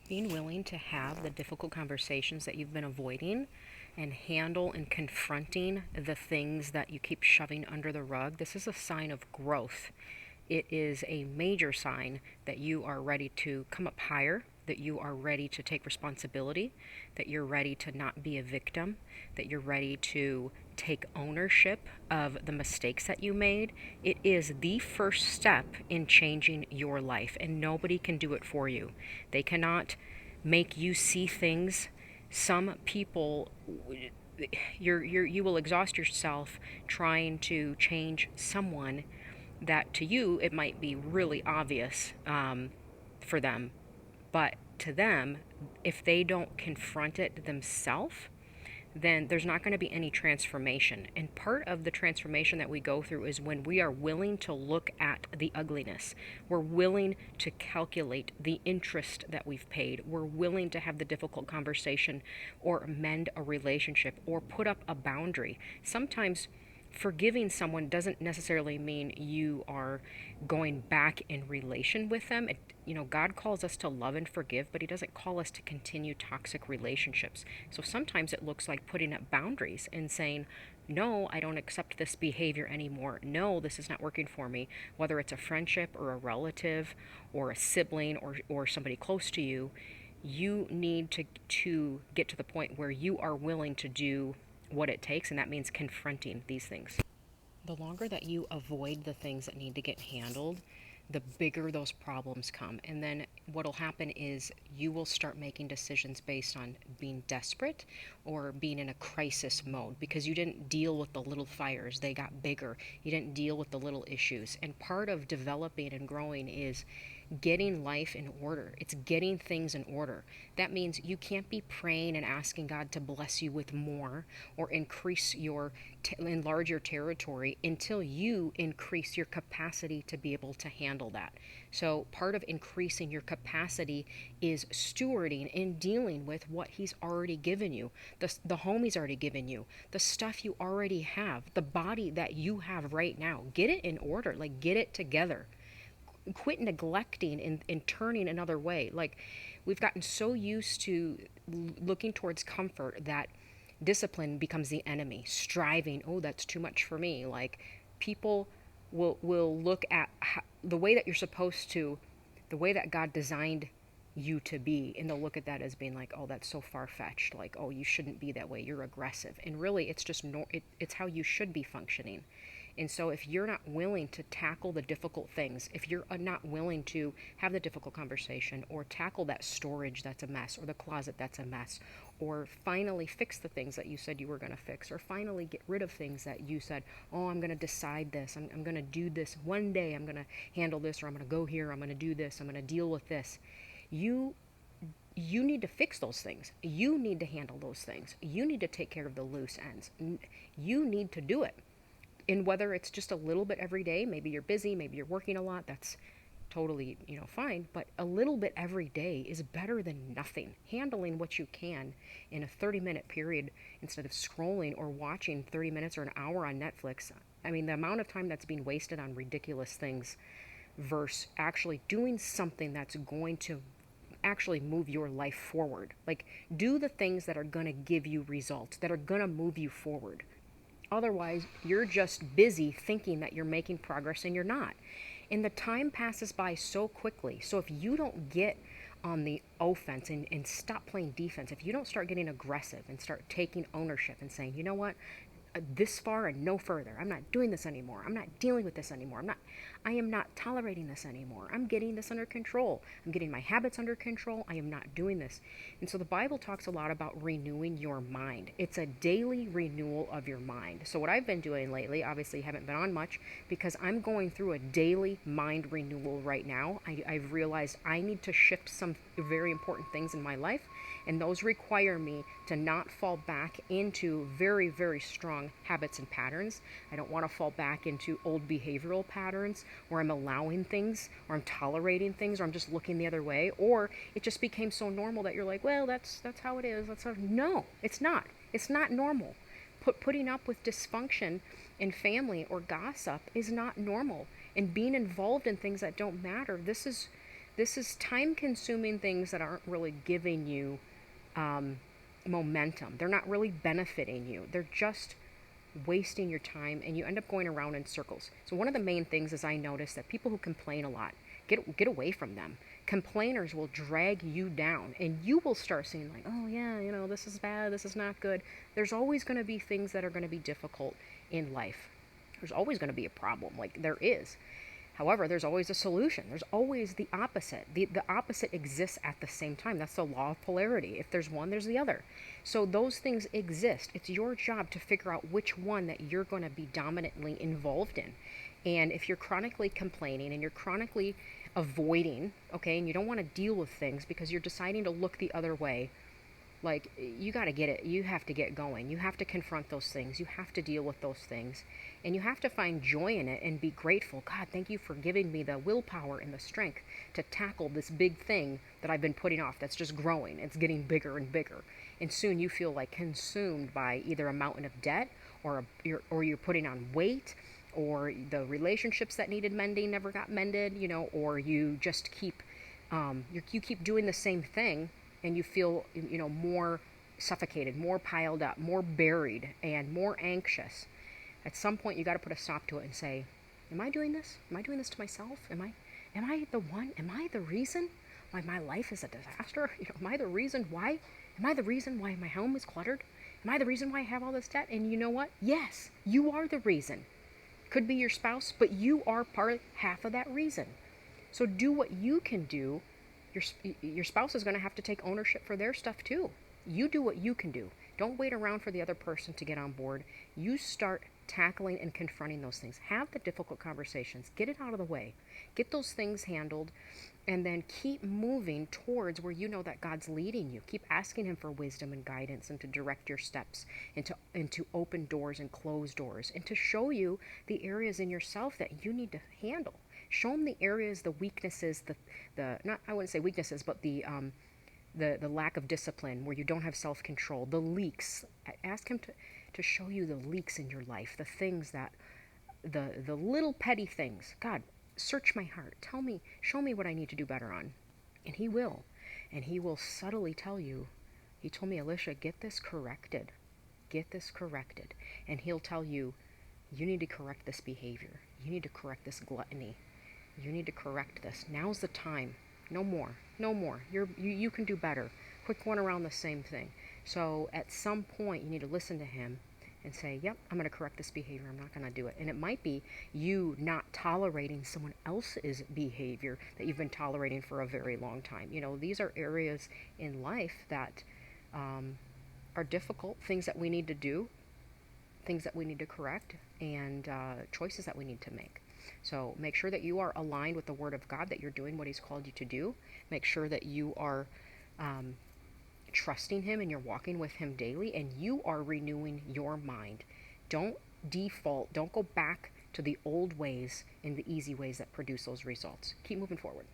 Being willing to have the difficult conversations that you've been avoiding and handle and confronting the things that you keep shoving under the rug, this is a sign of growth. It is a major sign that you are ready to come up higher, that you are ready to take responsibility, that you're ready to not be a victim, that you're ready to take ownership of the mistakes that you made. It is the first step in changing your life, and nobody can do it for you. They cannot make you see things. Some people, you will exhaust yourself trying to change someone that to you it might be really obvious for them, but to them, if they don't confront it themselves, then there's not going to be any transformation. And part of the transformation that we go through is when we are willing to look at the ugliness. We're willing to calculate the interest that we've paid. We're willing to have the difficult conversation or mend a relationship or put up a boundary. Sometimes forgiving someone doesn't necessarily mean you are going back in relation with them. God calls us to love and forgive, but he doesn't call us to continue toxic relationships. So sometimes it looks like putting up boundaries and saying, no, I don't accept this behavior anymore. No, this is not working for me. Whether it's a friendship or a relative or a sibling or somebody close to you, you need to get to the point where you are willing to do what it takes, and that means confronting these things. The longer that you avoid the things that need to get handled, the bigger those problems come. And then what'll happen is you will start making decisions based on being desperate or being in a crisis mode because you didn't deal with the little fires. They got bigger. You didn't deal with the little issues. And part of developing and growing is getting life in order. It's getting things in order. That means you can't be praying and asking God to bless you with more or enlarge your territory until you increase your capacity to be able to handle that. So part of increasing your capacity is stewarding and dealing with what he's already given you, the home he's already given you, the stuff you already have, the body that you have right now. Get it in order, like get it together. Quit neglecting and turning another way. Like, we've gotten so used to looking towards comfort that discipline becomes the enemy. Striving, oh, that's too much for me. Like, people will look at the way that you're supposed to, the way that God designed you to be, and they'll look at that as being like, oh, that's so far-fetched. Like, oh, you shouldn't be that way, you're aggressive. And really, it's just it's how you should be functioning. And so if you're not willing to tackle the difficult things, if you're not willing to have the difficult conversation or tackle that storage that's a mess or the closet that's a mess, or finally fix the things that you said you were going to fix, or finally get rid of things that you said, oh, I'm going to decide this, I'm going to do this one day, I'm going to handle this, or I'm going to go here, I'm going to do this, I'm going to deal with this. You need to fix those things. You need to handle those things. You need to take care of the loose ends. You need to do it. And whether it's just a little bit every day, maybe you're busy, maybe you're working a lot, that's totally, fine. But a little bit every day is better than nothing. Handling what you can in a 30-minute period instead of scrolling or watching 30 minutes or an hour on Netflix. I mean, the amount of time that's being wasted on ridiculous things versus actually doing something that's going to actually move your life forward. Like, do the things that are going to give you results, that are going to move you forward. Otherwise, you're just busy thinking that you're making progress and you're not. And the time passes by so quickly. So if you don't get on the offense and stop playing defense, if you don't start getting aggressive and start taking ownership and saying, you know what, this far and no further. I'm not doing this anymore. I'm not dealing with this anymore. I am not tolerating this anymore. I'm getting this under control. I'm getting my habits under control. I am not doing this. And so the Bible talks a lot about renewing your mind. It's a daily renewal of your mind. So what I've been doing lately, obviously haven't been on much because I'm going through a daily mind renewal right now. I've realized I need to shift some very important things in my life, and those require me to not fall back into very, very strong habits and patterns. I don't want to fall back into old behavioral patterns where I'm allowing things or I'm tolerating things or I'm just looking the other way, or it just became so normal that you're like, well, that's how it is. No, it's not. It's not normal. Putting up with dysfunction in family or gossip is not normal. And being involved in things that don't matter, this This is time consuming things that aren't really giving you momentum. They're not really benefiting you. They're just wasting your time, and you end up going around in circles. So one of the main things is I notice that people who complain a lot, get away from them. Complainers will drag you down, and you will start saying like, oh yeah, this is bad, this is not good. There's always going to be things that are going to be difficult in life. There's always going to be a problem, like there is. However, there's always a solution. There's always the opposite. The opposite exists at the same time. That's the law of polarity. If there's one, there's the other. So those things exist. It's your job to figure out which one that you're going to be dominantly involved in. And if you're chronically complaining and you're chronically avoiding, okay, and you don't want to deal with things because you're deciding to look the other way, like, you got to get it. You have to get going. You have to confront those things. You have to deal with those things. And you have to find joy in it and be grateful. God, thank you for giving me the willpower and the strength to tackle this big thing that I've been putting off that's just growing. It's getting bigger and bigger. And soon you feel like consumed by either a mountain of debt or you're putting on weight, or the relationships that needed mending never got mended, or you just keep you keep doing the same thing, and you feel more suffocated, more piled up, more buried, and more anxious. At some point you got to put a stop to it and say, am I doing this? Am I doing this to myself? Am I the one? Am I the reason why my life is a disaster? Am I the reason why? Am I the reason why my home is cluttered? Am I the reason why I have all this debt? And you know what? Yes, you are the reason. Could be your spouse, but you are half of that reason. So do what you can do. Your spouse is going to have to take ownership for their stuff too. You do what you can do. Don't wait around for the other person to get on board. You start tackling and confronting those things. Have the difficult conversations. Get it out of the way. Get those things handled, and then keep moving towards where you know that God's leading you. Keep asking Him for wisdom and guidance, and to direct your steps, and to open doors and close doors, and to show you the areas in yourself that you need to handle. Show Him the areas, the weaknesses, the not, I wouldn't say weaknesses, but the lack of discipline, where you don't have self-control, the leaks. Ask Him to show you the leaks in your life, the things that, the little petty things. God, search my heart. Show me what I need to do better on. And He will. And He will subtly tell you. He told me, Alicia, get this corrected. Get this corrected. And He'll tell you, you need to correct this behavior. You need to correct this gluttony. You need to correct this. Now's the time. No more. No more. You can do better. Quit going around the same thing. So at some point, you need to listen to Him and say, yep, I'm going to correct this behavior. I'm not going to do it. And it might be you not tolerating someone else's behavior that you've been tolerating for a very long time. These are areas in life that are difficult, things that we need to do, things that we need to correct, and choices that we need to make. So make sure that you are aligned with the Word of God, that you're doing what He's called you to do. Make sure that you are trusting Him and you're walking with Him daily, and you are renewing your mind. Don't default. Don't go back to the old ways and the easy ways that produce those results. Keep moving forward.